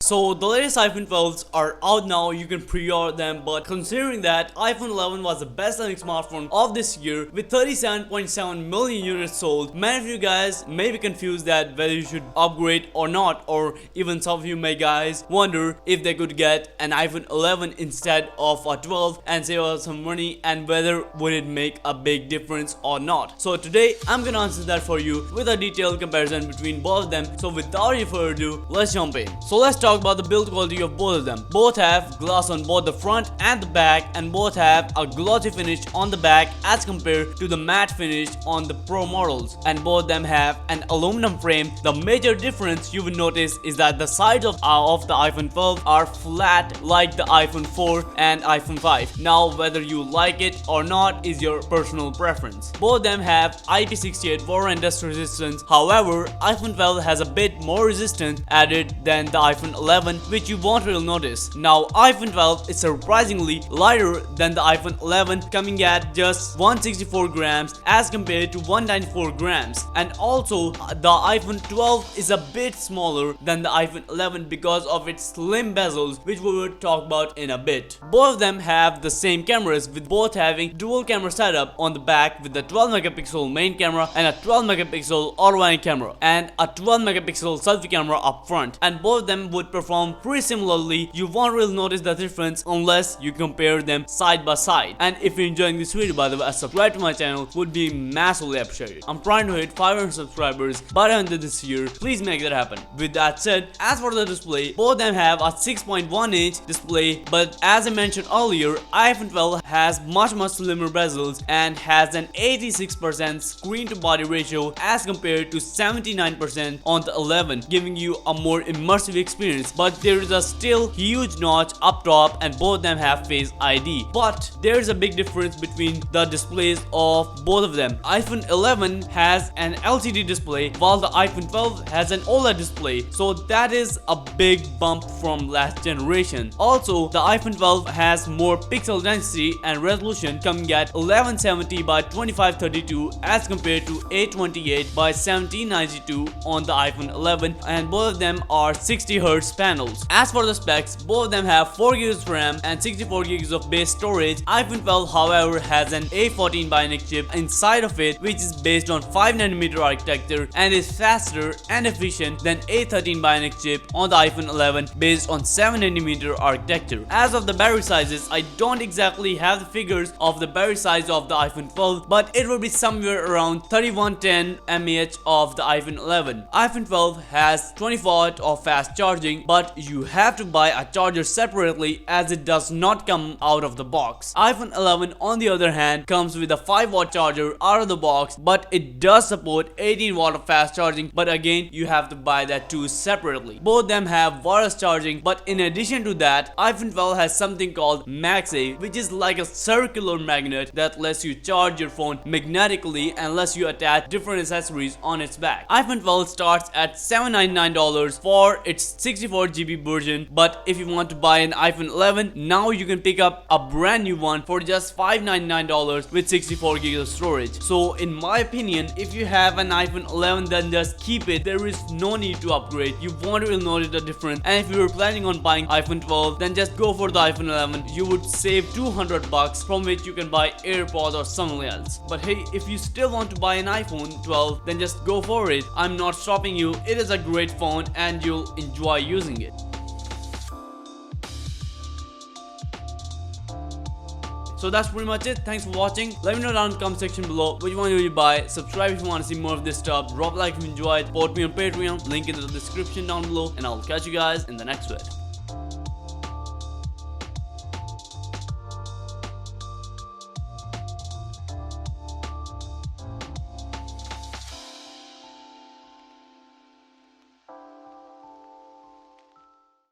So the latest iPhone 12s are out now, you can pre-order them, but considering that iPhone 11 was the best selling smartphone of this year with 37.7 million units sold, many of you guys may be confused that whether you should upgrade or not, or even some of you may guys wonder if they could get an iPhone 11 instead of a 12 and save us some money, and whether would it make a big difference or not. So today I'm gonna answer that for you with a detailed comparison between both of them. So without any further ado, let's jump in. So let's talk about the build quality of both of them. Both have glass on both the front and the back, and both have a glossy finish on the back as compared to the matte finish on the Pro models, and both of them have an aluminum frame. The major difference you will notice is that the sides of the iPhone 12 are flat like the iPhone 4 and iPhone 5. Now whether you like it or not is your personal preference. Both of them have IP68 water and dust resistance. However, iPhone 12 has a bit more resistance added than the iPhone 11, which you won't really notice. Now iPhone 12 is surprisingly lighter than the iPhone 11, coming at just 164 grams as compared to 194 grams, and also the iPhone 12 is a bit smaller than the iPhone 11 because of its slim bezels, which we will talk about in a bit. Both of them have the same cameras, with both having dual camera setup on the back with the 12 megapixel main camera and a 12 megapixel auto-wide camera and a 12 megapixel selfie camera up front, and both of them would perform pretty similarly. You won't really notice the difference unless you compare them side by side. And if you're enjoying this video, by the way, subscribe to my channel would be massively appreciated. I'm trying to hit 500 subscribers by the end of this year. Please make that happen. With that said, as for the display, both of them have a 6.1 inch display, but as I mentioned earlier, iPhone 12 has much slimmer bezels and has an 86% screen to body ratio as compared to 79% on the 11, giving you a more immersive experience. But there is a still huge notch up top, and both of them have Face ID. But there is a big difference between the displays of both of them. iPhone 11 has an LCD display while the iPhone 12 has an OLED display, so that is a big bump from last generation. Also, the iPhone 12 has more pixel density and resolution, coming at 1170 by 2532 as compared to 828 by 1792 on the iPhone 11, and both of them are 60Hz panels. As for the specs, both of them have 4GB of RAM and 64GB of base storage. iPhone 12 however has an A14 Bionic chip inside of it, which is based on 5nm architecture and is faster and efficient than A13 Bionic chip on the iPhone 11 based on 7nm architecture. As of the battery sizes, I don't exactly have the figures of the battery size of the iPhone 12, but it will be somewhere around 3110 mAh of the iPhone 11. iPhone 12 has 20W of fast charging, but you have to buy a charger separately as it does not come out of the box. iPhone 11 on the other hand comes with a 5W charger out of the box, but it does support 18W of fast charging, but again you have to buy that too separately. Both of them have wireless charging, but in addition to that, iPhone 12 has something called MagSafe, which is like a circular magnet that lets you charge your phone magnetically and lets you attach different accessories on its back. iPhone 12 starts at $799 for its 64GB version, but if you want to buy an iPhone 11, now you can pick up a brand new one for just $599 with 64GB of storage. So in my opinion, if you have an iPhone 11, then just keep it. There is no need to upgrade. You won't really notice the difference. And if you were planning on buying iPhone 12, then just go for the iPhone 11. You would save $200, from which you can buy AirPods or something else. But hey, if you still want to buy an iPhone 12, then just go for it. I'm not stopping you. It is a great phone and you'll enjoy using it. So that's pretty much it. Thanks for watching. Let me know down in the comment section below which one you buy. Subscribe if you want to see more of this stuff. Drop a like if you enjoyed. Support me on Patreon. Link in the description down below. And I'll catch you guys in the next video.